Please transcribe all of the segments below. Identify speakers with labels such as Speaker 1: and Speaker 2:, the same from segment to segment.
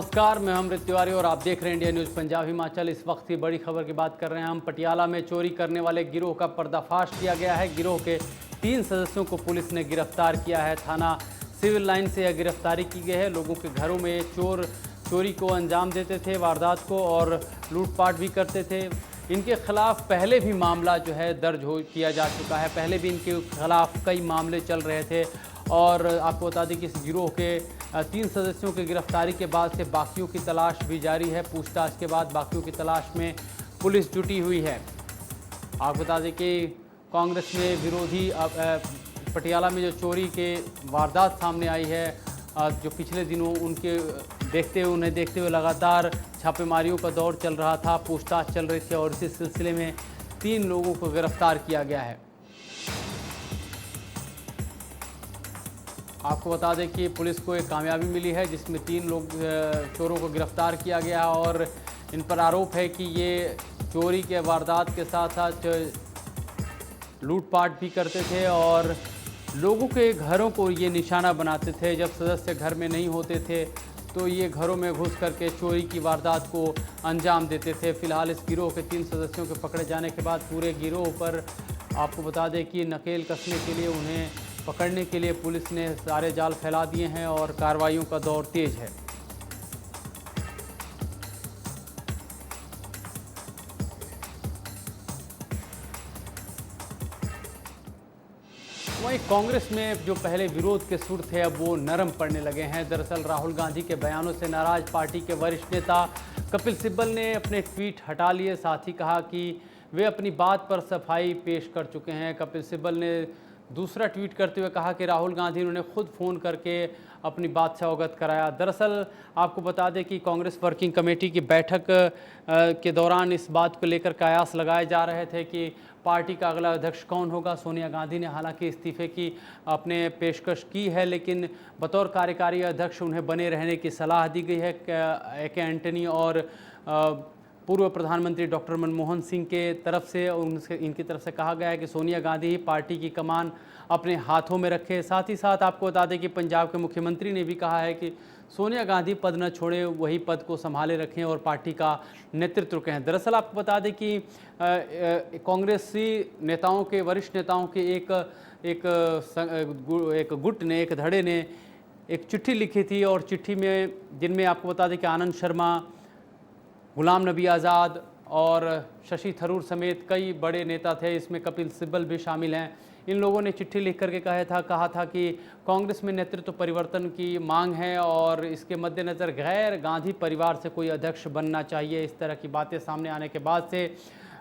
Speaker 1: नमस्कार, मैं अमृत तिवारी और आप देख रहे हैं इंडिया न्यूज़ पंजाब हिमाचल। इस वक्त की बड़ी खबर की बात कर रहे हैं हम। पटियाला में चोरी करने वाले गिरोह का पर्दाफाश किया गया है। गिरोह के 3 सदस्यों को पुलिस ने गिरफ्तार किया है। थाना सिविल लाइन से यह गिरफ्तारी की गई है। लोगों के घरों में ये चोर चोरी को अंजाम देते थे, वारदात को, और लूटपाट भी करते थे। इनके खिलाफ पहले भी मामला जो है दर्ज किया जा चुका है। पहले भी इनके खिलाफ कई मामले चल रहे थे। और आपको बता दें कि इस गिरोह के 3 सदस्यों की गिरफ्तारी के बाद से बाकियों की तलाश भी जारी है। पूछताछ के बाद बाकियों की तलाश में पुलिस जुटी हुई है। आपको बता दें कि कांग्रेस में विरोधी पटियाला में जो चोरी के वारदात सामने आई है, जो पिछले दिनों उन्हें देखते हुए लगातार छापेमारियों का दौर चल रहा था, पूछताछ चल रही थी, और इसी सिलसिले में 3 लोगों को गिरफ्तार किया गया है। आपको बता दें कि पुलिस को एक कामयाबी मिली है, जिसमें 3 लोग चोरों को गिरफ्तार किया गया, और इन पर आरोप है कि ये चोरी के वारदात के साथ साथ लूटपाट भी करते थे और लोगों के घरों को ये निशाना बनाते थे। जब सदस्य घर में नहीं होते थे तो ये घरों में घुस करके चोरी की वारदात को अंजाम देते थे। फिलहाल इस गिरोह के 3 सदस्यों के पकड़े जाने के बाद पूरे गिरोह पर आपको बता दें कि नकेल कसने के लिए, उन्हें पकड़ने के लिए पुलिस ने सारे जाल फैला दिए हैं और कार्रवाइयों का दौर तेज है। वहीं कांग्रेस में जो पहले विरोध के सुर थे, अब वो नरम पड़ने लगे हैं। दरअसल राहुल गांधी के बयानों से नाराज पार्टी के वरिष्ठ नेता कपिल सिब्बल ने अपने ट्वीट हटा लिए। साथ ही कहा कि वे अपनी बात पर सफाई पेश कर चुके हैं। कपिल सिब्बल ने दूसरा ट्वीट करते हुए कहा कि राहुल गांधी उन्होंने खुद फ़ोन करके अपनी बात से अवगत कराया। दरअसल आपको बता दें कि कांग्रेस वर्किंग कमेटी की बैठक के दौरान इस बात को लेकर कयास लगाए जा रहे थे कि पार्टी का अगला अध्यक्ष कौन होगा। सोनिया गांधी ने हालांकि इस्तीफे की अपने पेशकश की है, लेकिन बतौर कार्यकारी अध्यक्ष उन्हें बने रहने की सलाह दी गई है। ए.के. एंटनी और पूर्व प्रधानमंत्री डॉक्टर मनमोहन सिंह के तरफ से इनकी तरफ से कहा गया है कि सोनिया गांधी ही पार्टी की कमान अपने हाथों में रखे। साथ ही साथ आपको बता दें कि पंजाब के मुख्यमंत्री ने भी कहा है कि सोनिया गांधी पद न छोड़े, वही पद को संभाले रखें और पार्टी का नेतृत्व करें। दरअसल आपको बता दें कि कांग्रेसी नेताओं के, वरिष्ठ नेताओं के एक गुट ने, एक धड़े ने एक चिट्ठी लिखी थी, और चिट्ठी में जिनमें आपको बता दें कि आनंद शर्मा, गुलाम नबी आज़ाद और शशि थरूर समेत कई बड़े नेता थे, इसमें कपिल सिब्बल भी शामिल हैं। इन लोगों ने चिट्ठी लिख करके कहा था कि कांग्रेस में नेतृत्व परिवर्तन की मांग है और इसके मद्देनज़र गैर गांधी परिवार से कोई अध्यक्ष बनना चाहिए। इस तरह की बातें सामने आने के बाद से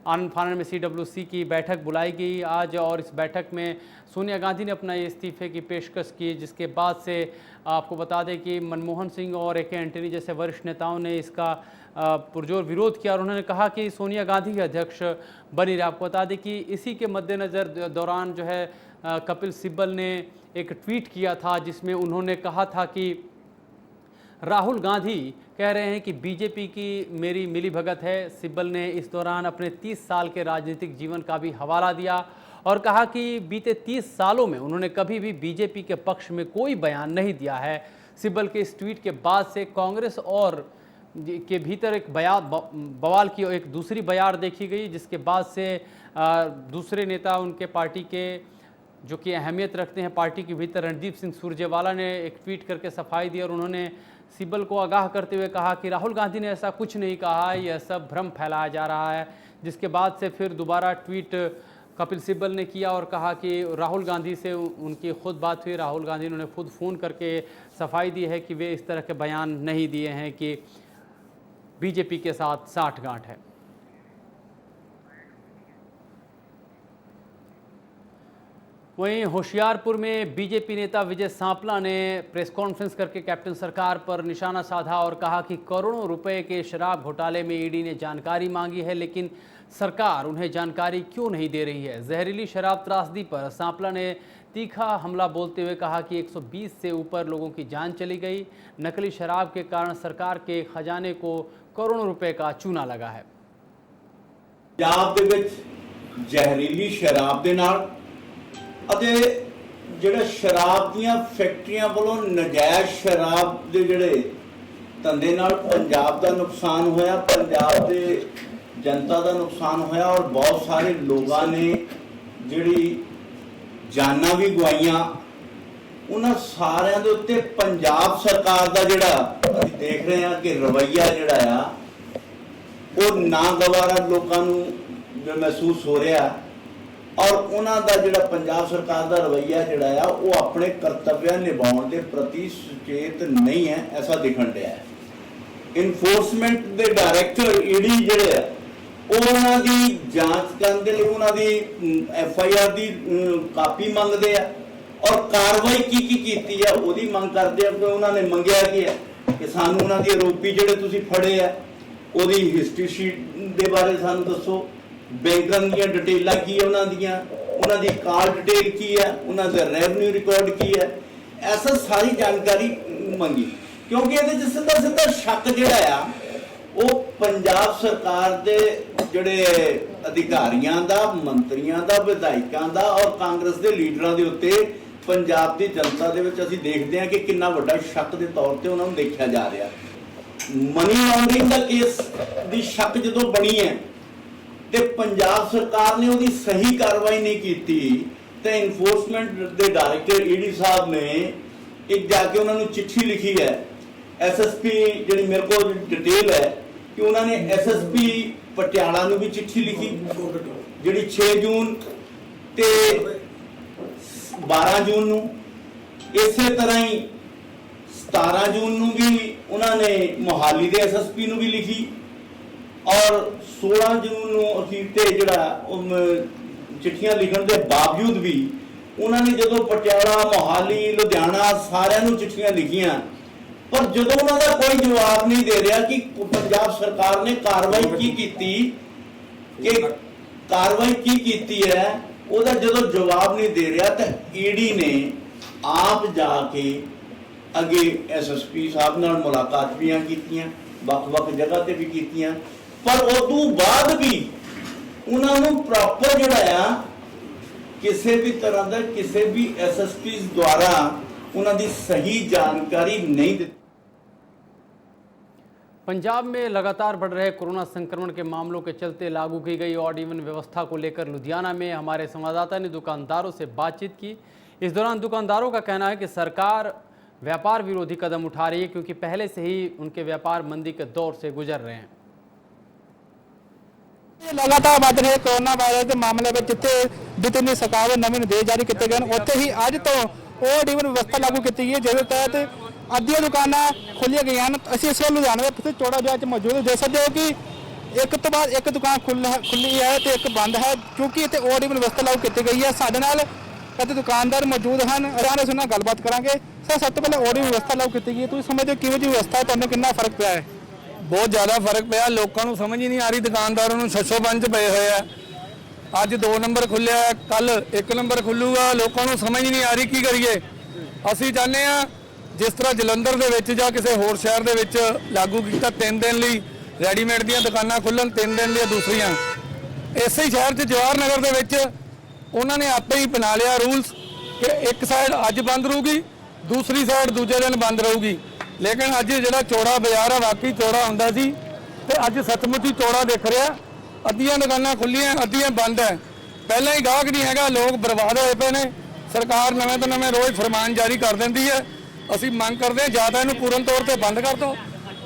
Speaker 1: आनंद फानन में CWC की बैठक बुलाई गई आज, और इस बैठक में सोनिया गांधी ने अपना इस्तीफे की पेशकश की, जिसके बाद से आपको बता दें कि मनमोहन सिंह और ए.के. एंटनी जैसे वरिष्ठ नेताओं ने इसका पुरजोर विरोध किया और उन्होंने कहा कि सोनिया गांधी के अध्यक्ष बनी रहे। आपको बता दें कि इसी के मद्देनज़र दौरान जो है कपिल सिब्बल ने एक ट्वीट किया था, जिसमें उन्होंने कहा था कि राहुल गांधी कह रहे हैं कि बीजेपी की मेरी मिलीभगत है। सिब्बल ने इस दौरान अपने 30 साल के राजनीतिक जीवन का भी हवाला दिया और कहा कि बीते 30 सालों में उन्होंने कभी भी बीजेपी के पक्ष में कोई बयान नहीं दिया है। सिब्बल के इस ट्वीट के बाद से कांग्रेस और के भीतर एक बवाल की एक दूसरी बयार देखी गई, जिसके बाद से दूसरे नेता, उनके पार्टी के जो कि अहमियत रखते हैं पार्टी के भीतर, रणदीप सिंह सुरजेवाला ने एक ट्वीट करके सफाई दी और उन्होंने सिब्बल को आगाह करते हुए कहा कि राहुल गांधी ने ऐसा कुछ नहीं कहा, यह सब भ्रम फैलाया जा रहा है। जिसके बाद से फिर दोबारा ट्वीट कपिल सिब्बल ने किया और कहा कि राहुल गांधी से उनकी खुद बात हुई। राहुल गांधी ने खुद फ़ोन करके सफाई दी है कि वे इस तरह के बयान नहीं दिए हैं कि बीजेपी के साथ साठगांठ है। वहीं होशियारपुर में बीजेपी नेता विजय सांपला ने प्रेस कॉन्फ्रेंस करके कैप्टन सरकार पर निशाना साधा और कहा कि करोड़ों रुपए के शराब घोटाले में ईडी ने जानकारी मांगी है, लेकिन सरकार उन्हें जानकारी क्यों नहीं दे रही है। जहरीली शराब त्रासदी पर सांपला ने तीखा हमला बोलते हुए कहा कि 120 से ऊपर लोगों की जान चली गई। नकली शराब के कारण सरकार के खजाने को करोड़ों रुपए का चूना लगा है।
Speaker 2: पंजाब दे विच जहरीली शराब दे नाल ਅਤੇ ਜਿਹੜੇ शराब ਦੀਆਂ फैक्ट्रियां ਵੱਲੋਂ नजायज़ शराब ਦੇ ਜਿਹੜੇ ਧੰਦੇ ਨਾਲ ਪੰਜਾਬ ਦਾ ਨੁਕਸਾਨ ਹੋਇਆ, ਪੰਜਾਬ ਦੇ ਜਨਤਾ ਦਾ ਨੁਕਸਾਨ ਹੋਇਆ ਔਰ ਬਹੁਤ ਸਾਰੇ ਲੋਕਾਂ ਨੇ ਜਿਹੜੀ ਜਾਨਾਂ ਵੀ ਗਵਾਈਆਂ। ਉਹਨਾਂ ਸਾਰਿਆਂ ਦੇ ਉੱਤੇ ਪੰਜਾਬ ਸਰਕਾਰ ਦਾ ਜਿਹੜਾ ਅਸੀਂ ਦੇਖ ਰਹੇ ਹਾਂ ਕਿ ਰਵੱਈਆ ਜਿਹੜਾ ਆ ਉਹ ਨਾਗਵਾਰਾ ਲੋਕਾਂ ਨੂੰ ਜੋ ਮਹਿਸੂਸ ਹੋ ਰਿਹਾ ਔਰ ਉਹਨਾਂ ਦਾ ਜਿਹੜਾ ਪੰਜਾਬ ਸਰਕਾਰ ਦਾ ਰਵੱਈਆ ਜਿਹੜਾ ਆ ਉਹ ਆਪਣੇ ਕਰਤੱਵ ਨਿਭਾਉਣ ਦੇ ਪ੍ਰਤੀ ਸੁਚੇਤ ਨਹੀਂ ਹੈ, ਐਸਾ ਦਿਖਣ ਰਿਹਾ ਹੈ। ਇਨਫੋਰਸਮੈਂਟ ਦੇ ਡਾਇਰੈਕਟਰ ਈਡੀ ਜਿਹੜੇ ਆ ਉਹ ਉਹਨਾਂ ਦੀ ਜਾਂਚ ਕਰਨ ਦੇ ਲਈ ਉਹਨਾਂ ਦੀ FIR ਦੀ ਕਾਪੀ ਮੰਗਦੇ ਆ ਔਰ ਕਾਰਵਾਈ ਕੀ ਕੀਤੀ ਆ ਉਹਦੀ ਮੰਗ ਕਰਦੇ ਆ ਕਿ ਉਹਨਾਂ ਨੇ ਮੰਗਿਆ ਕੀ ਹੈ ਕਿ ਸਾਨੂੰ ਉਹਨਾਂ ਦੀ ਆਰੋਪੀ ਜਿਹੜੇ ਤੁਸੀਂ ਫੜੇ ਆ ਉਹਦੀ ਹਿਸਟਰੀ ਸ਼ੀਟ ਦੇ ਬਾਰੇ ਸਾਨੂੰ ਦੱਸੋ, ਬੈਂਕਾਂ ਦੀਆਂ ਡਿਟੇਲਾਂ ਕੀ ਹੈ ਉਹਨਾਂ ਦੀ ਕਾਲ ਡਿਟੇਲ ਕੀ ਹੈ, ਉਹਨਾਂ ਦਾ ਰੈਵਨਿਊ ਰਿਕਾਰਡ ਕੀ ਹੈ, ਐਸਾ ਸਾਰੀ ਜਾਣਕਾਰੀ ਮੰਗੀ। ਕਿਉਂਕਿ ਇਹਦੇ ਵਿੱਚ ਸਿੱਧਾ ਸ਼ੱਕ ਜਿਹੜਾ ਆ ਉਹ ਪੰਜਾਬ ਸਰਕਾਰ ਦੇ ਜਿਹੜੇ ਅਧਿਕਾਰੀਆਂ ਦਾ, ਮੰਤਰੀਆਂ ਦਾ, ਵਿਧਾਇਕਾਂ ਦਾ ਔਰ ਕਾਂਗਰਸ ਦੇ ਲੀਡਰਾਂ ਦੇ ਉੱਤੇ ਪੰਜਾਬ ਦੀ ਜਨਤਾ ਦੇ ਵਿੱਚ ਅਸੀਂ ਦੇਖਦੇ ਹਾਂ ਕਿ ਕਿੰਨਾ ਵੱਡਾ ਸ਼ੱਕ ਦੇ ਤੌਰ ਤੇ ਉਹਨਾਂ ਨੂੰ ਦੇਖਿਆ ਜਾ ਰਿਹਾ। ਮਨੀ ਲਾਂਡਰਿੰਗ ਦਾ ਕੇਸ ਦੀ ਸ਼ੱਕ ਜਦੋਂ ਬਣੀ ਹੈ ਤੇ ਪੰਜਾਬ ਸਰਕਾਰ ਨੇ ਉਹਦੀ ਸਹੀ ਕਾਰਵਾਈ ਨਹੀਂ ਕੀਤੀ ਤੇ ਇਨਫੋਰਸਮੈਂਟ ਦੇ ਡਾਇਰੈਕਟਰ ਈਡੀ ਸਾਹਿਬ ਨੇ ਇੱਕ ਜਾ ਕੇ ਉਹਨਾਂ ਨੂੰ ਚਿੱਠੀ ਲਿਖੀ ਹੈ। SSP ਜਿਹੜੀ ਮੇਰੇ ਕੋਲ ਡਿਟੇਲ ਹੈ ਕਿ ਉਹਨਾਂ ਨੇ SSP ਪਟਿਆਲਾ ਨੂੰ ਵੀ ਚਿੱਠੀ ਲਿਖੀ ਜਿਹੜੀ 6 ਜੂਨ ਤੇ 12 ਜੂਨ ਨੂੰ, ਇਸੇ ਤਰ੍ਹਾਂ ਹੀ 17 ਜੂਨ ਨੂੰ ਵੀ ਉਹਨਾਂ ਨੇ ਮੋਹਾਲੀ ਦੇ SSP ਨੂੰ ਵੀ ਲਿਖੀ ਔਰ 16 ਜੂਨ ਨੂੰ ਅਖੀਰ ਤੇ ਜਿਹੜਾ ਚਿੱਠੀਆਂ ਲਿਖਣ ਦੇ ਬਾਵਜੂਦ ਵੀ ਉਹਨਾਂ ਨੇ ਜਦੋਂ ਪਟਿਆਲਾ, ਮੋਹਾਲੀ, ਲੁਧਿਆਣਾ ਸਾਰਿਆਂ ਨੂੰ ਚਿੱਠੀਆਂ ਲਿਖੀਆਂ ਪਰ ਜਦੋਂ ਉਹਨਾਂ ਦਾ ਕੋਈ ਜਵਾਬ ਨਹੀਂ ਦੇ ਰਿਹਾ ਕਿ ਪੰਜਾਬ ਸਰਕਾਰ ਨੇ ਕਾਰਵਾਈ ਕੀ ਕੀਤੀ ਹੈ ਉਹਦਾ ਜਦੋਂ ਜਵਾਬ ਨਹੀਂ ਦੇ ਰਿਹਾ ਤਾਂ ਈਡੀ ਨੇ ਆਪ ਜਾ ਕੇ ਅੱਗੇ SSP ਸਾਹਿਬ ਨਾਲ ਮੁਲਾਕਾਤ ਵੀ ਕੀਤੀਆਂ, ਵੱਖ-ਵੱਖ ਜਗ੍ਹਾ ਤੇ ਵੀ ਕੀਤੀਆਂ ਪਰ ਉਸ ਤੋਂ ਬਾਅਦ ਵੀ ਉਹਨਾਂ ਨੂੰ ਪ੍ਰੋਪਰ ਜਿਹੜਾ ਆ ਕਿਸੇ ਵੀ ਤਰ੍ਹਾਂ ਦਾ ਕਿਸੇ ਵੀ SSP ਦੁਆਰਾ ਉਹਨਾਂ ਦੀ सही जानकारी नहीं दी।
Speaker 1: पंजाब में लगातार बढ़ रहे कोरोना संक्रमण के मामलों के चलते लागू की गई ऑड इवन व्यवस्था को लेकर लुधियाना में हमारे संवाददाता ने दुकानदारों से बातचीत की। इस दौरान दुकानदारों का कहना है कि सरकार व्यापार विरोधी कदम उठा रही है क्योंकि पहले से ही उनके व्यापार मंदी के दौर से गुजर रहे हैं।
Speaker 3: लगातार बढ़ रहे कोरोना वायरस के मामले में जिते बीते दिन सरकार नवे निर्देश जारी किए गए उत्थे ही अज तो ऑड इवन व्यवस्था लागू की गई है जिसके तहत अद्धियां दुकानां खोलियां गई हैं। असीं इस लुधियाना में फिर चौड़ा बाजार मौजूद देख सकते हो कि एक तो बाद एक दुकान खुली है तो एक बंद है क्योंकि इतने ऑड इवन व्यवस्था लागू की गई है। साडे नाल कई दुकानदार मौजूद हैं, अराम से उन्हां गलबात करांगे। सर सब तो पहले ऑड इवन व्यवस्था लागू की गई है, तुसीं समझदे हो किवें दी व्यवस्था है, तुहानूं कितना फर्क पिया है?
Speaker 4: बहुत ज़्यादा फर्क पिया, लोगों को समझ ही नहीं आ रही, दुकानदारों को छछो पंज पे हुए हैं। अज 2 नंबर खुलिया, कल 1 नंबर खुलूगा, लोगों को समझ ही नहीं आ रही की करिए। असीं चाहते हैं जिस तरह जलंधर दे विच जां किसी होर शहर दे विच लागू किया 3 दिन लई रेडीमेड दीयां दुकानां खुल्लण, 3 दिन लई दूसरियां। इसे ही शहर च जवाहर नगर दे विच उन्होंने आपे ही बना लिया रूल्स कि एक साइड अज बंद रहूगी, दूसरी साइड दूजे दिन बंद रहूगी। लेकिन अज जो चौड़ा बाजार है वाकई चौड़ा होंदा सी ते अज सचमुच ही चौड़ा दिख रहा। अद्धियां दुकानां खुल्लियां, अद्धियां बंद है। पहले ही गाहक नहीं हैगा, लोग बर्बाद होए पे ने। सरकार नवें तो नवें रोज़ फरमान जारी कर देंदी है। असीं मंग करते हैं या तो इहनूं पूर्ण तौर पर बंद कर दो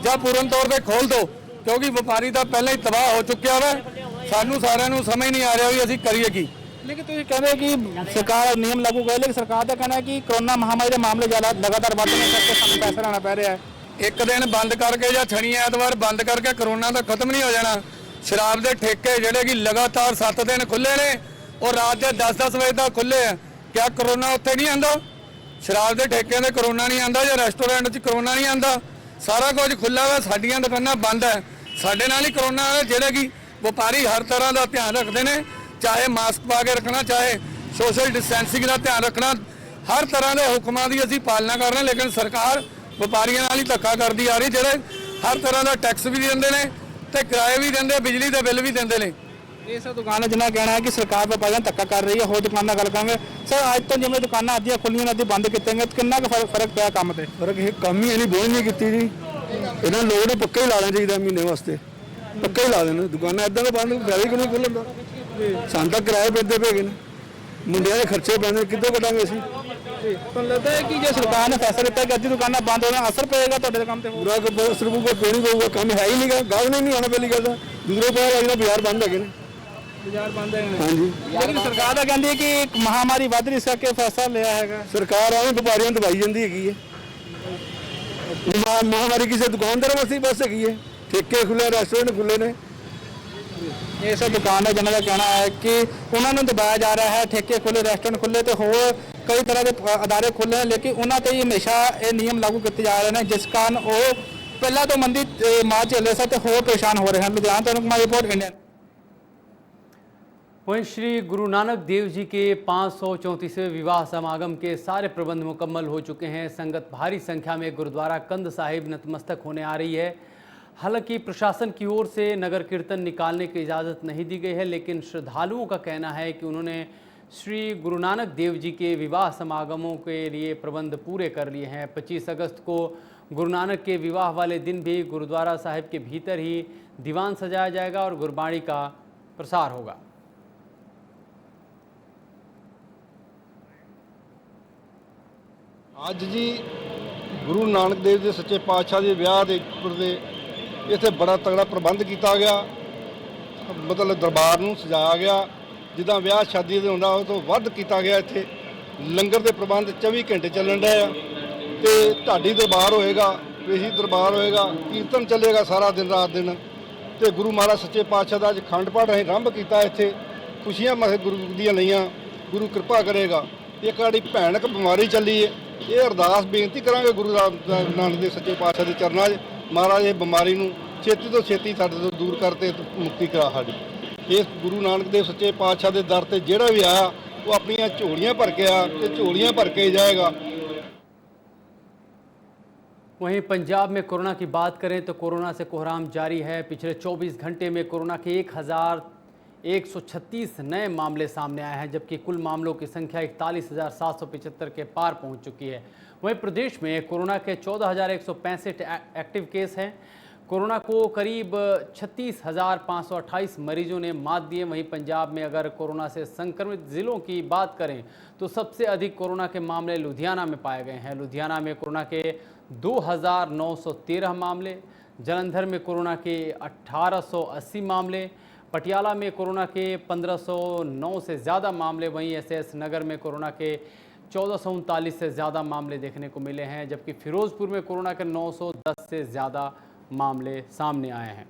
Speaker 4: या पूर्ण तौर पर खोल दो, क्योंकि व्यापारी तो पहले ही तबाह हो चुक्या है। सानूं सारिआं नूं समझ नहीं आ रहा भी असीं करिए की।
Speaker 3: लेकिन तुम कहते हैं कि सरकार नियम लागू करे, लेकिन सरकार का कहना है कि कोरोना महामारी के मामले ज़्यादा लगातार बढ़ने करके सानूं पैसा लाना पै रहा है।
Speaker 4: एक दिन बंद करके या शनि ऐतवार बंद करके कोरोना तो खत्म नहीं हो जाना। शराब के ठेके ਜਿਹੜੇ कि लगातार 7 दिन खुले ने और रात के 10-10 बजे तक खुले हैं, क्या कोरोना उत्थे नहीं आंदा? शराब के ठेके से कोरोना नहीं आंदा या रेस्टोरेंट च कोरोना नहीं आंदा? सारा कुछ खुला हुआ, साडियां दुकानां बंद है। साडे नाल ही कोरोना है, ਜਿਹੜੇ कि व्यापारी हर तरह का ध्यान रखते हैं, चाहे मास्क पा के रखना, चाहे सोशल डिस्टेंसिंग का ध्यान रखना, हर तरह के हुक्मां की असीं पालना कर रहे हैं। लेकिन सरकार व्यापारियों नाल ही धक्का करती आ रही, ਜਿਹੜੇ हर तरह का टैक्स भी देंदे ने ते किराए भी देंदे, बिजली के बिल भी देंदे ने।
Speaker 3: इस दुकान जिन्हें कहना है कि सरकार व्यापारियों ने धक्का कर रही है, होर दुकान गल करेंगे। सर अज तो जिवें दुकानां अद्धियां खुलियां अद्धी बंद कीतीआं, कितना कुछ फर्क पिया काम ते?
Speaker 4: फर्क काम ही नहीं, बोझ नहीं की जी। ਇਹਨਾਂ ਨੂੰ ਲੋੜ ਹੀ ਪੱਕਾ ਹੀ ਲਾ ਦੇਣਾ ਚਾਹੀਦਾ ਮਹੀਨੇ ਵਾਸਤੇ, ਪੱਕਾ ਹੀ ਲਾ ਦੇਣਾ। ਦੁਕਾਨਾਂ ਇਦਾਂ ਤਾਂ ਬੰਦ ਵੈਸੇ ਕਿਉਂ ਨਹੀਂ ਖੁੱਲ੍ਹਣ ਦਾ? ਸਾਨੂੰ ਤਾਂ ਕਿਰਾਏ ਪੈਂਦੇ ਪਏ ਨੇ, ਮੁੰਡਿਆਂ ਦੇ ਖਰਚੇ ਪੈਂਦੇ, ਕਿੱਦੋਂ ਕੱਢਾਂਗੇ ਅਸੀਂ?
Speaker 3: ਤੁਹਾਨੂੰ ਲੱਗਦਾ ਹੈ ਕਿ ਜੇ ਸਰਕਾਰ ਨੇ ਫੈਸਲਾ ਲਿੱਤਾ ਕਿ ਅੱਜ ਦੁਕਾਨਾਂ ਬੰਦ ਹੋਣ ਅਸਰ ਪਏਗਾ ਤੁਹਾਡੇ ਦੇ ਕੰਮ ਤੇ?
Speaker 4: ਪੂਰਾ ਅਸਰ ਪਊਗਾ, ਕਿਉਂ ਨਹੀਂ ਪਊਗਾ? ਕੰਮ ਹੈ ਹੀ ਨਹੀਂਗਾ, ਗਾਹਕ ਨਹੀਂ ਆਉਣਾ। ਪਹਿਲੀ ਗੱਲ ਤਾਂ ਦੂਰੋਂ ਪਤਾ ਲੱਗਦਾ ਬਾਜ਼ਾਰ ਬੰਦ ਹੈਗੇ ਨੇ।
Speaker 3: ਬਾਜ਼ਾਰ ਬੰਦ ਹੈ
Speaker 4: ਹਾਂਜੀ,
Speaker 3: ਲੇਕਿਨ ਸਰਕਾਰ ਤਾਂ ਕਹਿੰਦੀ ਹੈ ਕਿ ਇੱਕ ਮਹਾਮਾਰੀ ਵੱਧ ਰਹੀ, ਇਸ ਕਰਕੇ ਫੈਸਲਾ ਲਿਆ ਹੈਗਾ।
Speaker 4: ਸਰਕਾਰ ਆਵੇਂ ਵਪਾਰੀਆਂ ਨੂੰ ਦਬਾਈ ਜਾਂਦੀ ਹੈਗੀ ਹੈ। ਮਹਾਮਾਰੀ ਕਿਸੇ ਦੁਕਾਨਦਾਰ ਵਾਸਤੇ ਬਸ ਹੈਗੀ ਹੈ। ਠੇਕੇ ਖੁੱਲੇ, ਰੈਸਟੋਰੈਂਟ ਖੁੱਲੇ ਨੇ।
Speaker 3: ਇਹ ਸਭ ਦੁਕਾਨਦਾਰ ਜਿਹਨਾਂ ਦਾ ਕਹਿਣਾ ਹੈ ਕਿ ਉਹਨਾਂ ਨੂੰ ਦਬਾਇਆ ਜਾ ਰਿਹਾ ਹੈ। ਠੇਕੇ ਖੁੱਲੇ, ਰੈਸਟੋਰੈਂਟ ਖੁੱਲੇ ਤੇ ਹੋਰ ਕਈ ਤਰ੍ਹਾਂ ਦੇ ਅਦਾਰੇ ਖੁੱਲੇ ਨੇ, ਲੇਕਿਨ ਉਹਨਾਂ ਤੇ ਹੀ ਹਮੇਸ਼ਾ ਇਹ ਨਿਯਮ ਲਾਗੂ ਕੀਤੇ ਜਾ ਰਹੇ ਨੇ, ਜਿਸ ਕਾਰਨ ਉਹ ਪਹਿਲਾਂ ਤੋਂ ਮੰਦੀ ਮਾਰ ਝੱਲ ਰਹੇ ਸਨ ਤੇ ਹੋਰ परेशान हो रहे हैं। लुधियाना ਤੋਂ कुमार रिपोर्ट इंडियन।
Speaker 1: वहीं श्री गुरु नानक देव जी के 534वें विवाह समागम के सारे प्रबंध मुकम्मल हो चुके हैं। संगत भारी संख्या में गुरुद्वारा कंद साहिब नतमस्तक होने आ रही है। हालांकि प्रशासन की ओर से नगर कीर्तन निकालने की इजाज़त नहीं दी गई है, लेकिन श्रद्धालुओं का कहना है कि उन्होंने श्री गुरु नानक देव जी के विवाह समागमों के लिए प्रबंध पूरे कर लिए हैं। 25 अगस्त को गुरु नानक के विवाह वाले दिन भी गुरुद्वारा साहिब के भीतर ही दीवान सजाया जाएगा और गुरबाणी का प्रसार होगा।
Speaker 5: ਅੱਜ ਜੀ ਗੁਰੂ ਨਾਨਕ ਦੇਵ ਦੇ ਸੱਚੇ ਪਾਤਸ਼ਾਹ ਦੇ ਵਿਆਹ ਦੇ ਉੱਪਰ ਦੇ ਇੱਥੇ ਬੜਾ ਤਗੜਾ ਪ੍ਰਬੰਧ ਕੀਤਾ ਗਿਆ। ਮਤਲਬ ਦਰਬਾਰ ਨੂੰ ਸਜਾਇਆ ਗਿਆ ਜਿੱਦਾਂ ਵਿਆਹ ਸ਼ਾਦੀ ਦੇ ਹੁੰਦਾ ਉਹ ਤੋਂ ਵੱਧ ਕੀਤਾ ਗਿਆ। ਇੱਥੇ ਲੰਗਰ ਦੇ ਪ੍ਰਬੰਧ 24 ਘੰਟੇ ਚੱਲਣ ਡਏ ਆ ਤੇ ਢਾਡੀ ਦਰਬਾਰ ਹੋਏਗਾ, ਵੇਹੀ ਦਰਬਾਰ ਹੋਏਗਾ, ਕੀਰਤਨ ਚੱਲੇਗਾ ਸਾਰਾ ਦਿਨ ਰਾਤ ਦਿਨ। ਤੇ ਗੁਰੂ ਮਹਾਰਾਜ ਸੱਚੇ ਪਾਤਸ਼ਾਹ ਦਾ ਅੱਜ ਅਖੰਡ ਪਾਠ ਅਸੀਂ ਆਰੰਭ ਕੀਤਾ। ਇੱਥੇ ਖੁਸ਼ੀਆਂ ਮਸੇ ਗੁਰੂ ਦੀਆਂ ਲਈਆਂ, ਗੁਰੂ ਕਿਰਪਾ ਕਰੇਗਾ। ਇੱਕ ਸਾਡੀ ਭੈਣਕ ਬਿਮਾਰੀ ਚੱਲੀ ਹੈ, ਇਹ ਅਰਦਾਸ ਬੇਨਤੀ ਕਰਾਂਗੇ ਗੁਰੂ ਨਾਨਕ ਦੇ ਸੱਚੇ ਪਾਤਸ਼ਾਹ ਦੇ ਚਰਨਾਂ 'ਚ, ਮਹਾਰਾਜ ਇਹ ਬਿਮਾਰੀ ਨੂੰ ਛੇਤੀ ਤੋਂ ਛੇਤੀ ਸਾਡੇ ਤੋਂ ਦੂਰ ਕਰਤੇ ਮੁਕਤੀ ਕਰਾ ਸਾਡੀ। ਇਸ ਗੁਰੂ ਨਾਨਕ ਦੇਵ ਸੱਚੇ ਪਾਤਸ਼ਾਹ ਦੇ ਦਰ ਤੇ ਜਿਹੜਾ ਵੀ ਆਇਆ ਉਹ ਆਪਣੀਆਂ ਝੋਲੀਆਂ ਭਰ ਕੇ ਆ ਤੇ ਝੋਲੀਆਂ ਭਰ ਕੇ जाएगा।
Speaker 1: वहीं पंजाब में कोरोना की बात करें तो कोरोना से कोहराम जारी है। पिछले 24 घंटे में कोरोना के 1136 नए मामले सामने आए हैं, जबकि कुल मामलों की संख्या 41,775 के पार पहुंच चुकी है। वहीं प्रदेश में कोरोना के 14,165 एक्टिव केस हैं। कोरोना को करीब 36,528 मरीजों ने मात दिए। वहीं पंजाब में अगर कोरोना से संक्रमित ज़िलों की बात करें तो सबसे अधिक कोरोना के मामले लुधियाना में पाए गए हैं। लुधियाना में कोरोना के 2,913 मामले, जालंधर में कोरोना के 1,880 मामले, पटियाला में कोरोना के 1,509 से ज़्यादा मामले, वहीं एसएस नगर में कोरोना के 1,439 से ज़्यादा मामले देखने को मिले हैं, जबकि फिरोजपुर में कोरोना के 910 से ज़्यादा मामले सामने आए हैं।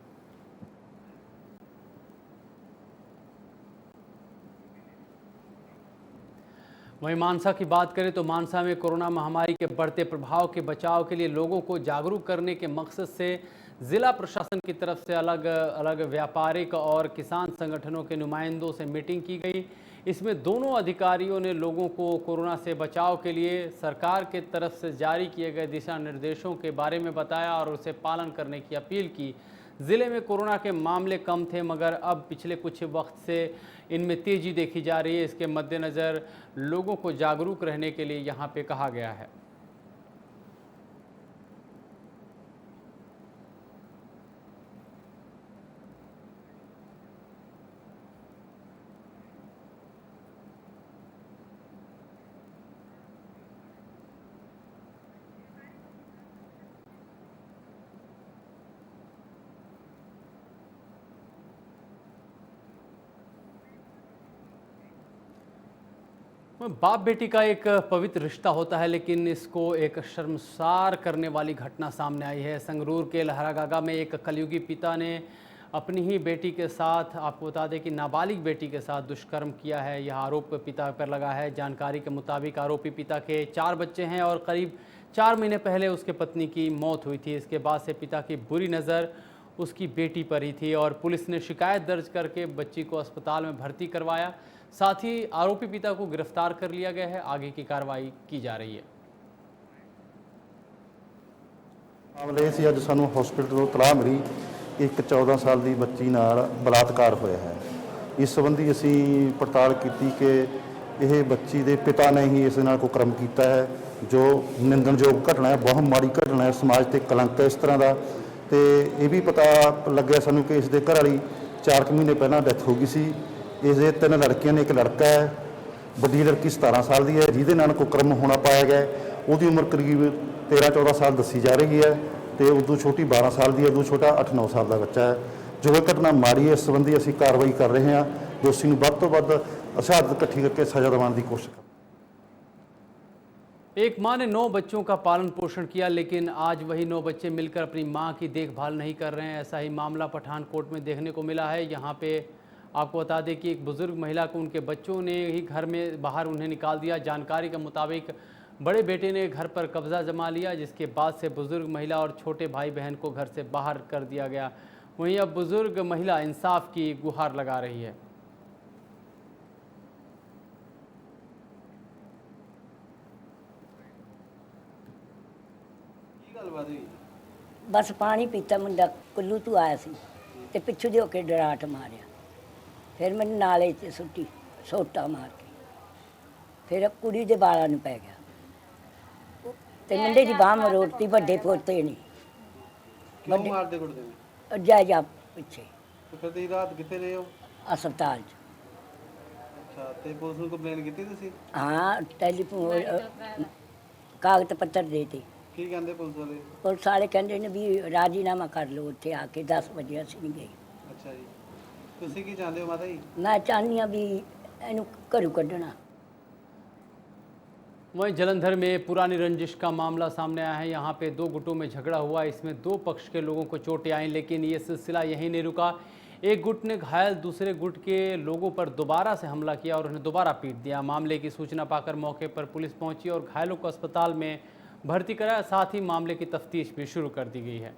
Speaker 1: वहीं मानसा की बात करें तो मानसा में कोरोना महामारी के बढ़ते प्रभाव के बचाव के लिए लोगों को जागरूक करने के मकसद से जिला प्रशासन की तरफ से अलग अलग व्यापारिक और किसान संगठनों के नुमाइंदों से मीटिंग की गई। इसमें दोनों अधिकारियों ने लोगों को कोरोना से बचाव के लिए सरकार के तरफ से जारी किए गए दिशा निर्देशों के बारे में बताया और उसे पालन करने की अपील की। ज़िले में कोरोना के मामले कम थे, मगर अब पिछले कुछ वक्त से इनमें तेज़ी देखी जा रही है। इसके मद्देनज़र लोगों को जागरूक रहने के लिए यहाँ पे कहा गया है। बाप बेटी का एक पवित्र रिश्ता होता है, लेकिन इसको एक शर्मसार करने वाली घटना सामने आई है। संगरूर के लहरागागा में एक कलयुगी पिता ने अपनी ही बेटी के साथ, आपको बता दें कि नाबालिग बेटी के साथ दुष्कर्म किया है। यह आरोप पिता पर लगा है। जानकारी के मुताबिक आरोपी पिता के 4 बच्चे हैं और करीब 4 महीने पहले उसके पत्नी की मौत हुई थी। इसके बाद से पिता की बुरी नज़र उसकी बेटी पर ही थी और पुलिस ने शिकायत दर्ज करके बच्ची को अस्पताल में भर्ती करवाया। साथ ही आरोपी पिता को गिरफ्तार कर लिया गया है। आगे की कार्रवाई की जा रही है।
Speaker 6: मामले से अज सानू हॉस्पिटल ਤੋਂ ਤਲਾਹ ਮਿਲੀ ਇੱਕ 14 ਸਾਲ ਦੀ ਬੱਚੀ ਨਾਲ ਬਲਾਤਕਾਰ ਹੋਇਆ ਹੈ। ਇਸ ਸੰਬੰਧੀ ਅਸੀਂ ਪੜਤਾਲ ਕੀਤੀ ਕਿ ਇਹ ਬੱਚੀ ਦੇ ਪਿਤਾ ਨੇ ਹੀ ਇਸ ਨਾਲ ਕੁਕਰਮ ਕੀਤਾ ਹੈ, ਜੋ ਨਿੰਦਣਯੋਗ ਘਟਨਾ ਹੈ, ਬਹੁਤ ਮਾੜੀ ਘਟਨਾ ਹੈ, ਸਮਾਜ ਤੇ ਕਲੰਕ ਹੈ ਇਸ ਤਰ੍ਹਾਂ ਦਾ। ਤੇ ਇਹ ਵੀ ਪਤਾ ਲੱਗਿਆ ਸਾਨੂੰ ਕਿ ਇਸ ਦੇ ਘਰ ਵਾਲੀ 4 ਮਹੀਨੇ ਪਹਿਲਾਂ ਡੈਥ ਹੋ ਗਈ ਸੀ। ਇਸ ਦੇ 3 ਲੜਕੀਆਂ ਨੇ, ਇੱਕ ਲੜਕਾ ਹੈ। ਵੱਡੀ ਲੜਕੀ 17 ਸਾਲ ਦੀ ਹੈ, ਜਿਹਦੇ ਨਾਲ ਕੁਕਰਮ ਹੋਣਾ ਪਾਇਆ ਗਿਆ। ਉਹਦੀ ਉਮਰ ਕਰੀਬ 13-14 ਸਾਲ ਦੱਸੀ ਜਾ ਰਹੀ ਹੈ ਤੇ ਉਦੋਂ ਛੋਟੀ 12 ਸਾਲ ਦੀ ਹੈ, ਉਦੋਂ ਛੋਟਾ 8-9 ਸਾਲ ਦਾ ਬੱਚਾ ਹੈ। ਜੋ ਇਹ ਘਟਨਾ ਮਾੜੀ ਹੈ, ਇਸ ਸੰਬੰਧੀ ਅਸੀਂ ਕਾਰਵਾਈ ਕਰ ਰਹੇ ਹਾਂ। ਦੋਸ਼ੀ ਨੂੰ ਵੱਧ ਤੋਂ ਵੱਧ शहादत इकट्ठी करके सजा दिलाने की कोशिश कर।
Speaker 1: एक मां ने 9 बच्चों का पालन पोषण किया, लेकिन आज वही 9 बच्चे मिलकर अपनी मां की देखभाल नहीं कर रहे हैं। ऐसा ही मामला पठानकोट में देखने को मिला है। यहाँ पे आपको बता दें कि एक बुजुर्ग महिला को उनके बच्चों ने ही घर में बाहर उन्हें निकाल दिया। जानकारी के मुताबिक बड़े बेटे ने घर पर कब्जा जमा लिया, जिसके बाद से बुजुर्ग महिला और छोटे भाई बहन को घर से बाहर कर दिया गया। वहीं अब बुजुर्ग महिला इंसाफ की गुहार लगा रही है।
Speaker 7: बस पानी पीता मुंडा कुल्लू तू आया सी ते पिछू दे होके डराट मारिया, फिर मैंने नाले च सुट्टी सोटा मार के, फिर कुड़ी दे बाला नूं पै गया ते मुंडे दी बाह मरोड़ती। बड़े पोते नहीं
Speaker 8: क्यों मारदे कुटदे ने?
Speaker 7: जा पिछे
Speaker 8: तो फिर दी रात किथे रहे हो?
Speaker 7: अस्पताल च।
Speaker 8: अच्छा, ते पुलिस नूं कंप्लेन कीती तुसीं?
Speaker 7: हाँ, टेलीफोन कागज पत्तर देते।
Speaker 8: की कहंदे पुलिस वाले?
Speaker 7: पुलिस वाले कहंदे ने भी राजीनामा कर लो, उत्थे आके 10 बजे असीं नहीं गए।
Speaker 8: अच्छा जी, तुसीं की चाहते हो माता जी?
Speaker 7: मैं चाहनी हाँ भी इहनूं घरों कढना।
Speaker 1: वहीं जलंधर में पुरानी रंजिश का मामला सामने आया है। यहाँ पे 2 गुटों में झगड़ा हुआ। इसमें 2 पक्ष के लोगों को चोटें आईं, लेकिन ये सिलसिला यहीं नहीं रुका। एक गुट ने घायल दूसरे गुट के लोगों पर दोबारा से हमला किया और उन्हें दोबारा पीट दिया। मामले की सूचना पाकर मौके पर पुलिस पहुंची और घायलों को अस्पताल में भर्ती कराया। साथ ही मामले की तफ्तीश भी शुरू कर दी गई है।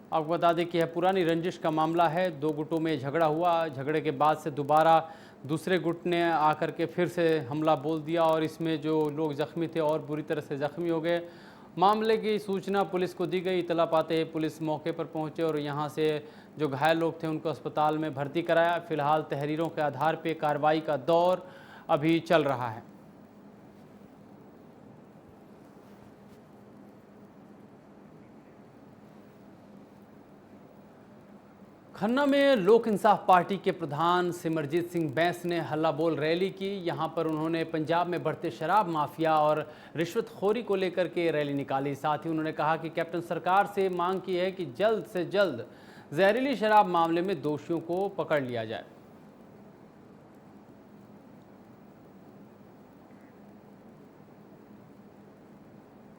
Speaker 1: आपको बता दें कि यह पुरानी रंजिश का मामला है। 2 गुटों में झगड़ा हुआ। झगड़े के बाद से दोबारा दूसरे गुट ने आकर के फिर से हमला बोल दिया और इसमें जो लोग जख्मी थे और बुरी तरह से जख्मी हो गए। मामले की सूचना पुलिस को दी गई। इतला पाते ही पुलिस मौके पर पहुंचे और यहां से जो घायल लोग थे उनको अस्पताल में भर्ती कराया। फिलहाल तहरीरों के आधार पर कार्रवाई का दौर अभी चल रहा है। खन्ना में लोक इंसाफ पार्टी के प्रधान सिमरजीत सिंह बैंस ने हल्ला बोल रैली की। यहां पर उन्होंने पंजाब में बढ़ते शराब माफिया और रिश्वतखोरी को लेकर के रैली निकाली। साथ ही उन्होंने कहा कि कैप्टन सरकार से मांग की है कि जल्द से जल्द जहरीली शराब मामले में दोषियों को पकड़ लिया जाए।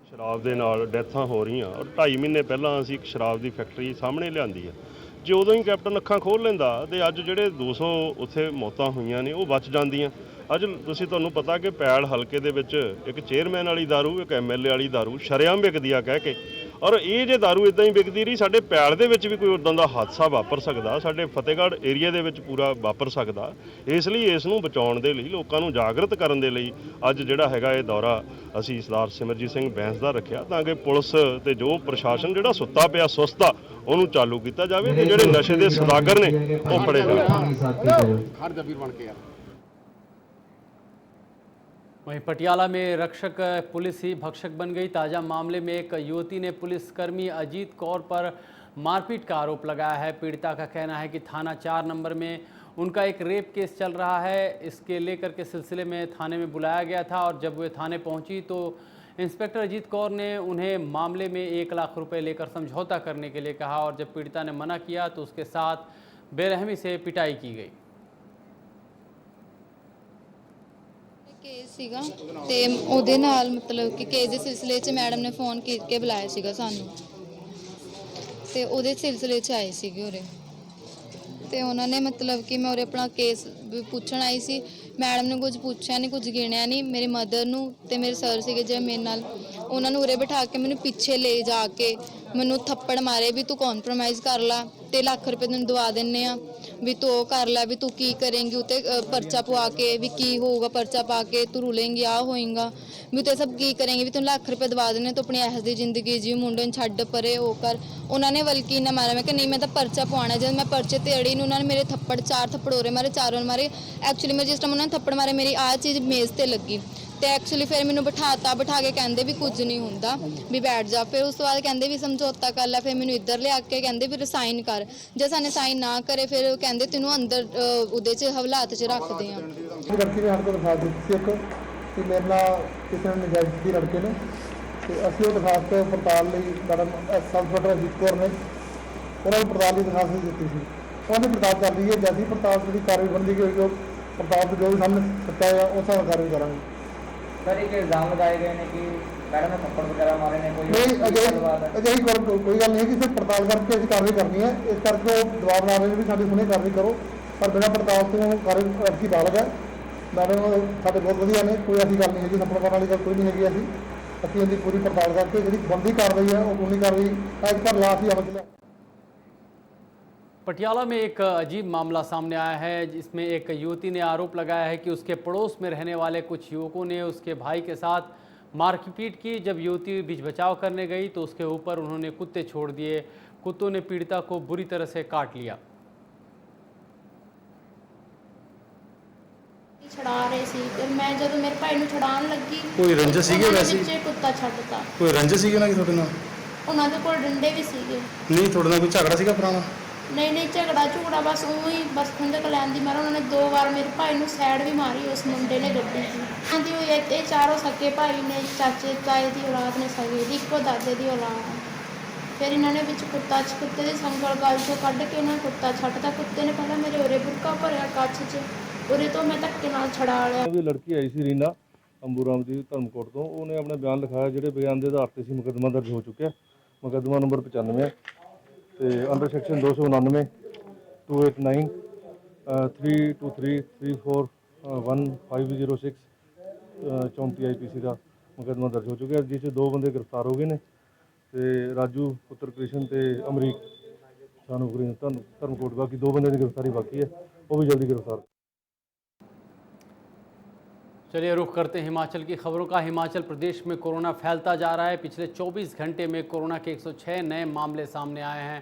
Speaker 9: शराब ਦੇ ਨਾਲ ਡੈਥਾਂ ਹੋ ਰਹੀਆਂ ਔਰ 2.5 ਮਹੀਨੇ ਪਹਿਲਾਂ ਅਸੀਂ ਇੱਕ ਸ਼ਰਾਬ ਦੀ ਫੈਕਟਰੀ ਸਾਹਮਣੇ ਲਿਆਂਦੀ ਹੈ। ਜੇ ਉਦੋਂ ਹੀ ਕੈਪਟਨ ਅੱਖਾਂ ਖੋਲ੍ਹ ਲੈਂਦਾ ਤੇ ਅੱਜ ਜਿਹੜੇ 200 ਉੱਥੇ ਮੌਤਾਂ ਹੋਈਆਂ ਨੇ ਉਹ ਬਚ ਜਾਂਦੀਆਂ। ਅੱਜ ਤੁਹਾਨੂੰ ਪਤਾ ਕਿ ਪੈਲ ਹਲਕੇ ਦੇ ਵਿੱਚ ਇੱਕ ਚੇਅਰਮੈਨ ਵਾਲੀ ਦਾਰੂ, ਇੱਕ ਐਮਐਲਏ ਵਾਲੀ ਦਾਰੂ ਸ਼ਰੇਆਮ ਵਿਕਦੀ ਆ ਕਹਿ ਕੇ, ਔਰ ਇਹ ਜੇ ਦਾਰੂ ਇਦਾਂ ਹੀ ਵਿਕਦੀ ਰਹੀ ਸਾਡੇ ਪੈਲ ਦੇ ਵਿੱਚ ਵੀ ਕੋਈ ਉਦਾਂ ਦਾ ਹਾਦਸਾ ਵਾਪਰ ਸਕਦਾ, ਸਾਡੇ ਫਤਿਹਗੜ੍ਹ ਏਰੀਆ ਦੇ ਵਿੱਚ ਪੂਰਾ ਵਾਪਰ ਸਕਦਾ। ਇਸ ਲਈ ਇਸ ਨੂੰ ਬਚਾਉਣ ਦੇ ਲਈ, ਲੋਕਾਂ ਨੂੰ ਜਾਗਰਤ ਕਰਨ ਦੇ ਲਈ ਅੱਜ ਜਿਹੜਾ ਹੈਗਾ ਇਹ ਦੌਰਾ ਅਸੀਂ ਸਰਦਾਰ ਸਿਮਰਜੀਤ ਸਿੰਘ ਬੈਂਸ ਦਾ ਰੱਖਿਆ ਤਾਂ ਕਿ ਪੁਲਿਸ ਤੇ ਜੋ ਪ੍ਰਸ਼ਾਸਨ ਜਿਹੜਾ ਸੁੱਤਾ ਪਿਆ ਸੁਸਤ ਆ ਉਹਨੂੰ ਚਾਲੂ ਕੀਤਾ ਜਾਵੇ ਤੇ ਜਿਹੜੇ ਨਸ਼ੇ ਦੇ ਸੌਦਾਗਰ ਨੇ ਉਹ ਫੜੇ ਜਾਣ।
Speaker 1: वहीं पटियाला में रक्षक पुलिस ही भक्षक बन गई। ताज़ा मामले में एक युवती ने पुलिसकर्मी अजीत कौर पर मारपीट का आरोप लगाया है। पीड़िता का कहना है कि थाना 4 नंबर में उनका एक रेप केस चल रहा है। इसके लेकर के सिलसिले में थाने में बुलाया गया था और जब वे थाने पहुंची तो इंस्पेक्टर अजीत कौर ने उन्हें मामले में 1 लाख रुपए लेकर समझौता करने के लिए कहा और जब पीड़िता ने मना किया तो उसके साथ बेरहमी से पिटाई की गई।
Speaker 10: केस सीगा ते ओदे नाल मतलब कि केस दे सिलसिले च मैडम ने फोन करके बुलाया सीगा सानू ते ओदे सिलसिले च आए सीगे उरे ते उन्होंने मतलब कि मैं उरे अपना केस भी पूछण आई सी। मैडम ने कुछ पूछा नहीं, कुछ गिणिया नहीं। मेरी मदर नू ते मेरे सर सीगे जे मेरे नाल उन्होंने उरे बिठा के मैनू पीछे ले जाके मैनू थप्पड़ मारे भी तू कॉम्प्रोमाइज़ कर ला ते लाख रुपए तैनूं दवा दिन्ने आ। ਵੀ ਤੂੰ ਉਹ ਕਰ ਲੈ, ਵੀ ਤੂੰ ਕੀ ਕਰੇਂਗੀ ਉਤੇ ਪਰਚਾ ਪਵਾ ਕੇ, ਵੀ ਕੀ ਹੋਊਗਾ ਪਰਚਾ ਪਾ ਕੇ, ਤੂੰ ਰੁਲੇਂਗੀ ਆ ਹੋਏਗਾ, ਵੀ ਤੇ ਸਭ ਕੀ ਕਰੇਂਗੀ, ਵੀ ਤੂੰ ਲੱਖ ਰੁਪਏ ਦਵਾ ਦੇਣੇ, ਤੂੰ ਆਪਣੀ ਇਹੋ ਜਿਹੀ ਜ਼ਿੰਦਗੀ ਜੀ, ਮੁੰਡੇ ਨੂੰ ਛੱਡ ਪਰੇ ਉਹ ਕਰ। ਉਹਨਾਂ ਨੇ ਬਲਕਿ ਨਾ ਮਾਰਿਆ, ਮੈਂ ਕਿ ਨਹੀਂ ਮੈਂ ਤਾਂ ਪਰਚਾ ਪਵਾਉਣਾ। ਜਦ ਮੈਂ ਪਰਚੇ ਤੇ ਅੜੀ ਨੂੰ ਉਹਨਾਂ ਨੇ ਮੇਰੇ ਥੱਪੜ 4 ਥੱਪੜ ਹੋ ਰਹੇ ਮਾਰੇ, ਚਾਰੋਂ ਮਾਰੇ। ਐਕਚੁਅਲੀ ਮੈਂ ਜਿਸ ਟਾਈਮ ਉਹਨਾਂ ਨੇ ਥੱਪੜ ਮਾਰੇ ਮੇਰੀ ਆਹ ਚੀਜ਼ ਮੇਜ਼ ਤੇ ਲੱਗੀ ਤੇ ਐਕਚੁਅਲੀ ਫਿਰ ਮੈਨੂੰ ਬਿਠਾ ਕੇ ਕਹਿੰਦੇ ਵੀ ਕੁਝ ਨਹੀਂ ਹੁੰਦਾ, ਵੀ ਬੈਠ ਜਾ। ਫਿਰ ਉਸ ਤੋਂ ਬਾਅਦ ਕਹਿੰਦੇ ਵੀ ਸਮਝੌਤਾ ਕਰ ਲੈ। ਫਿਰ ਮੈਨੂੰ ਇੱਧਰ ਲਿਆ ਕੇ ਕਹਿੰਦੇ ਵੀ ਸਾਈਨ ਕਰ। ਜੇ ਸਾਨੇ ਸਾਈਨ ਨਾ ਕਰੇ ਫਿਰ ਕਹਿੰਦੇ ਤੈਨੂੰ ਅੰਦਰ ਉਹਦੇ 'ਚ ਹਵਾਲਾਤ 'ਚ ਰੱਖਦੇ ਆ।
Speaker 3: ਲੜਕੀ ਨੇ ਸਾਡੇ ਕੋਲ ਦਿਖਾ ਦਿੱਤੀ ਇੱਕ ਕਿ ਮੇਰੇ ਨਾਲ ਕਿਸੇ ਨੇ ਨਜਾਇਜ਼ ਕੀਤੀ ਲੜਕੇ ਨੇ, ਤੇ ਅਸੀਂ ਉਹ ਦਰਖਾਸਤ ਪੜਤਾਲ ਲਈ madam sub inspector Ajit Kaur ਨੇ ਉਹਨਾਂ ਨੂੰ ਪੜਤਾਲ ਦੀ ਦਰਖਾਸਤ ਦਿੱਤੀ ਸੀ। ਉਹਨੇ ਪੜਤਾਲ ਕਰ ਲਈ ਹੈ। ਜੈਸੀ ਪੜਤਾਲ ਦੀ ਕਾਰਵਾਈ ਬਣਦੀ ਗਈ ਜੋ ਪੜਤਾਲ ਤੋਂ ਜੋ ਵੀ ਸਾਹਮਣੇ ਸੱਚਾ ਹੈ ਉਸ ਹਿਸਾਬ ਨਾਲ ਕਾਰਵਾਈ ਕਰਾਂਗੇ।
Speaker 11: सर एक इल्ज़ाम लगाए गए हैं कि मैडम ने थप्पड़ वगैरह मारे ने, कोई
Speaker 3: नहीं अजय कोई गल नहीं है कि सिर्फ पड़ताल करके ਅਸੀਂ ਕਾਰਵਾਈ ਕਰਨੀ ਹੈ। ਇਸ ਕਰਕੇ ਉਹ ਜਵਾਬ ਨਾ ਰਹੇ ਵੀ ਸਾਡੀ ਸੁਣੇ ਕਾਰਵਾਈ ਕਰੋ, ਪਰ ਬਿਨਾਂ ਪੜਤਾਲ ਤੋਂ ਕਾਰਵਾਈ ਅਰਜ਼ੀ ਬਾਲਗ ਹੈ। ਮੈਡਮ ਸਾਡੇ ਬਹੁਤ ਵਧੀਆ ਨੇ, ਕੋਈ ਐਸੀ ਗੱਲ ਨਹੀਂ ਹੈਗੀ, ਥੱਪੜ ਮਾਰਨ ਵਾਲੀ ਗੱਲ ਕੋਈ ਨਹੀਂ ਹੈਗੀ। ਅਸੀਂ ਇਹਦੀ ਪੂਰੀ ਪੜਤਾਲ ਕਰਕੇ ਜਿਹੜੀ ਬਣਦੀ ਕਾਰਵਾਈ ਹੈ ਉਹ ਕਾਨੂੰਨੀ ਕਾਰਵਾਈ ਐਜ਼ ਪਰ ਲਾ ਅਸੀਂ ਅਮਲ 'ਚ ਲਿਆ।
Speaker 1: पटियाला में एक अजीब मामला सामने आया है, जिसमें एक युवती ने आरोप लगाया है कि उसके पड़ोस में रहने वाले कुछ युवकों ने उसके भाई के साथ मारपीट की। जब युवती बीच बचाव करने गई तो उसके ऊपर उन्होंने कुत्ते छोड़ दिए। कुत्तों ने पीड़िता को बुरी तरह से काट लिया।
Speaker 12: छड़ा रहे सी, फिर मैं जब मेरे भाई ਨੂੰ ਛਡਾਉਣ ਲੱਗੀ
Speaker 3: ਕੋਈ ਰੰਜਿਸ਼ ਸੀਗੇ ਵੈਸੇ?
Speaker 12: ਵਿੱਚੇ ਕੁੱਤਾ ਛੱਡਤਾ।
Speaker 3: ਕੋਈ ਰੰਜਿਸ਼ ਸੀਗੇ ਨਾ ਤੁਹਾਡੇ ਨਾਲ?
Speaker 12: ਉਹਨਾਂ ਦੇ ਕੋਲ ਡੰਡੇ ਵੀ ਸੀਗੇ।
Speaker 3: ਨਹੀਂ ਤੁਹਾਡੇ ਨਾਲ ਕੋਈ ਝਗੜਾ ਸੀਗਾ ਪੁਰਾਣਾ?
Speaker 12: ਨਹੀਂ ਝਗੜਾ ਬਸ ਉਹੀ ਬਸ ਖੰਦਕ ਲੈਣ ਦੀ ਮਾਰਾ ਉਹਨਾਂ ਨੇ 2 ਵਾਰ ਮੇਰੇ ਭਾਈ ਨੂੰ ਸਾਈਡ ਵੀ ਮਾਰੀ ਉਸ ਮੁੰਡੇ ਨੇ ਗੱਡੀ 'ਚ। ਆਂਦੀ ਹੋਈ ਇਹ ਚਾਰੋਂ ਸਕੇ ਭਾਈ ਨੇ, ਚਾਚੇ ਤਾਏ ਦੀ ਔਲਾਦ ਨੇ, ਸਗੇ ਦੀ ਇੱਕੋ ਦਾਦੇ ਦੀ ਔਲਾਦ। ਫਿਰ ਇਹਨਾਂ ਨੇ ਵਿੱਚ ਕੁੱਤੇ ਦੀ ਸੰਗਲ ਗਲ 'ਚੋਂ ਕੱਢ ਕੇ ਨਾ ਕੁੱਤਾ ਛੱਡਤਾ। ਕੁੱਤੇ ਨੇ ਪਹਿਲਾਂ ਮੇਰੇ ਉਰੇ ਬੁਰਕਾ ਭਰਿਆ ਕੱਚ 'ਚ, ਉਰੇ ਤੋਂ ਮੈਂ ਧੱਕੇ ਨਾਲ ਛਡਾ ਲਿਆ।
Speaker 5: ਵੀ ਲੜਕੀ ਆਈ ਸੀ ਰੀਨਾ ਅੰਬੂਰਾਮ ਦੀ ਧਰਮਕੋਟ ਤੋਂ, ਉਹਨੇ ਆਪਣੇ ਬਿਆਨ ਲਿਖਾਇਆ, ਜਿਹੜੇ ਬਿਆਨ ਦੇ ਆਧਾਰ ਤੇ ਸੀ ਮੁਕੱਦਮਾ ਦਰਜ ਹੋ ਚੁੱਕਿਆ। ਮੁਕੱਦਮਾ ਨੰਬਰ 95 ਤੇ ਅੰਡਰ ਸੈਕਸ਼ਨ 299 289 323 341 506 34 IPC ਦਾ ਮੁਕੱਦਮਾ ਦਰਜ ਹੋ ਚੁੱਕਿਆ, ਜਿਸ 'ਚ 2 ਬੰਦੇ ਗ੍ਰਿਫਤਾਰ ਹੋ ਗਏ ਨੇ ਤੇ ਰਾਜੂ ਪੁੱਤਰ ਕ੍ਰਿਸ਼ਨ ਤੇ ਅਮਰੀਕ ਸਾਨੂੰ ਧਰਮਕੋਟ। ਬਾਕੀ 2 ਬੰਦੇ ਦੀ ਗ੍ਰਿਫਤਾਰੀ ਬਾਕੀ है, वो भी जल्दी गिरफ्तार।
Speaker 1: चलिए रुख करते हैं हिमाचल की खबरों का। हिमाचल प्रदेश में कोरोना फैलता जा रहा है। पिछले 24 घंटे में कोरोना के 106 नए मामले सामने आए हैं।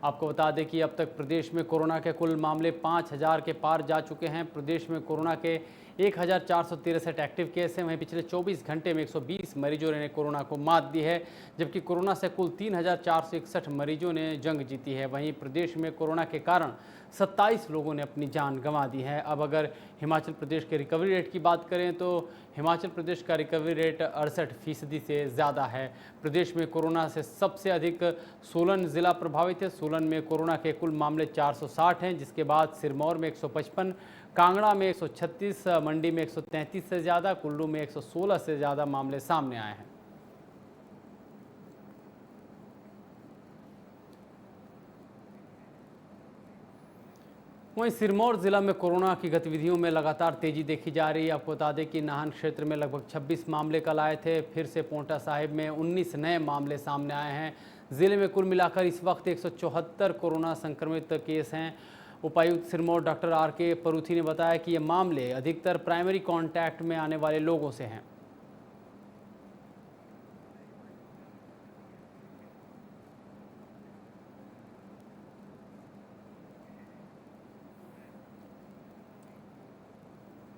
Speaker 1: आपको बता दें कि अब तक प्रदेश में कोरोना के कुल मामले 5000 के पार जा चुके हैं। प्रदेश में कोरोना के 1463 एक्टिव केस हैं। वहीं पिछले 24 घंटे में 120 मरीजों ने कोरोना को मात दी है, जबकि कोरोना से कुल 3461 मरीजों ने जंग जीती है। वहीं प्रदेश में कोरोना के कारण 27 लोगों ने अपनी जान गंवा दी है। अब अगर हिमाचल प्रदेश के रिकवरी रेट की बात करें तो हिमाचल प्रदेश का रिकवरी रेट 68% से ज़्यादा है। प्रदेश में कोरोना से सबसे अधिक सोलन ज़िला प्रभावित है। सोलन में कोरोना के कुल मामले 460 हैं, जिसके बाद सिरमौर में 155, कांगड़ा में 136, मंडी में 133 से ज़्यादा, कुल्लू में 116 से ज़्यादा मामले सामने आए हैं। वहीं सिरमौर ज़िला में कोरोना की गतिविधियों में लगातार तेज़ी देखी जा रही है। आपको बता दें कि नाहन क्षेत्र में लगभग 26 मामले कल आए थे। फिर से पोंटा साहिब में 19 नए मामले सामने आए हैं। ज़िले में कुल मिलाकर इस वक्त 174 कोरोना संक्रमित केस हैं। उपायुक्त सिरमौर डॉक्टर RK परूथी ने बताया कि ये मामले अधिकतर प्राइमरी कॉन्टैक्ट में आने वाले लोगों से हैं।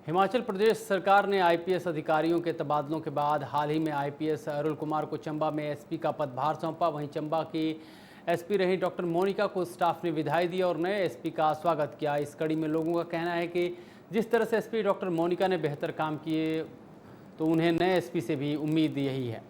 Speaker 1: हिमाचल प्रदेश सरकार ने IPS अधिकारियों के तबादलों के बाद हाल ही में IPS अरुल कुमार को चंबा में SP का पदभार सौंपा। वहीं चंबा की SP रही डॉक्टर मोनिका को स्टाफ ने विदाई दी और नए SP का स्वागत किया। इस कड़ी में लोगों का कहना है कि जिस तरह से SP डॉक्टर मोनिका ने बेहतर काम किए तो उन्हें नए SP से भी उम्मीद यही है।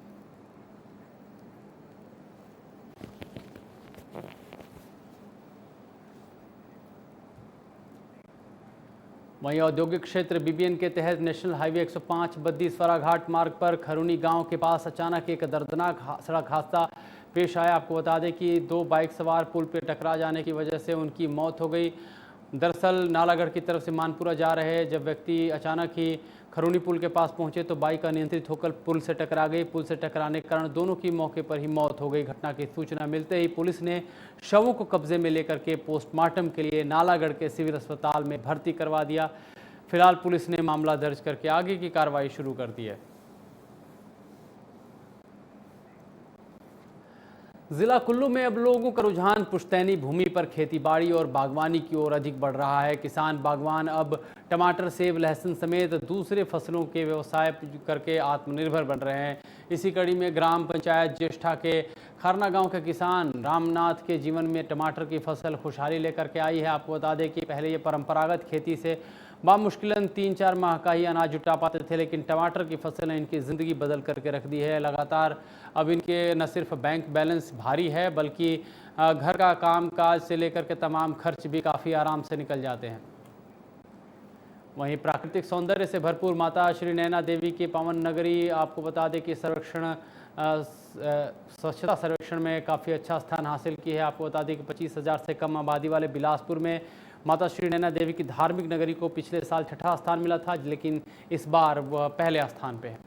Speaker 1: वहीं औद्योगिक क्षेत्र BBN के तहत नेशनल हाईवे 105 बद्दी स्वराघाट मार्ग पर खरुनी गांव के पास अचानक एक दर्दनाक सड़क हादसा पेश आया। आपको बता दें कि 2 बाइक सवार पुल पर टकरा जाने की वजह से उनकी मौत हो गई। दरअसल नालागढ़ की तरफ से मानपुरा जा रहे जब व्यक्ति अचानक ही खरूनी पुल के पास पहुंचे तो बाइक अनियंत्रित होकर पुल से टकरा गई। पुल से टकराने के कारण दोनों की मौके पर ही मौत हो गई। घटना की सूचना मिलते ही पुलिस ने शवों को कब्जे में लेकर के पोस्टमार्टम के लिए नालागढ़ के सिविल अस्पताल में भर्ती करवा दिया। फिलहाल पुलिस ने मामला दर्ज करके आगे की कार्रवाई शुरू कर दी है। जिला कुल्लू में अब लोगों का रुझान पुश्तैनी भूमि पर खेतीबाड़ी और बागवानी की ओर अधिक बढ़ रहा है। किसान बागवान अब टमाटर, सेब, लहसुन समेत दूसरे फसलों के व्यवसाय करके आत्मनिर्भर बन रहे हैं। इसी कड़ी में ग्राम पंचायत ज्येष्ठा के खरना गांव के किसान रामनाथ के जीवन में टमाटर की फसल खुशहाली लेकर के आई है। आपको बता दें कि पहले ये परंपरागत खेती से बामुश्किलन 3-4 माह का ही अनाज जुटा पाते थे, लेकिन टमाटर की फसल ने इनकी ज़िंदगी बदल करके रख दी है। लगातार अब इनके न सिर्फ बैंक बैलेंस भारी है बल्कि घर का काम काज से लेकर के तमाम खर्च भी काफ़ी आराम से निकल जाते हैं। वहीं प्राकृतिक सौंदर्य से भरपूर माता श्री नैना देवी की पावन नगरी, आपको बता दें कि स्वच्छता सर्वेक्षण में काफ़ी अच्छा स्थान हासिल की है। आपको बता दें कि 25,000 से कम आबादी वाले बिलासपुर में माता श्री नैना देवी की धार्मिक नगरी को पिछले साल 6ठा स्थान मिला था, लेकिन इस बार वह पहले स्थान पे है।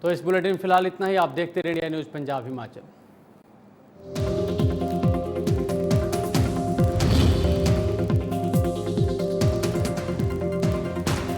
Speaker 1: तो इस बुलेटिन फिलहाल इतना ही। आप देखते रहिए इंडिया न्यूज़ पंजाब हिमाचल।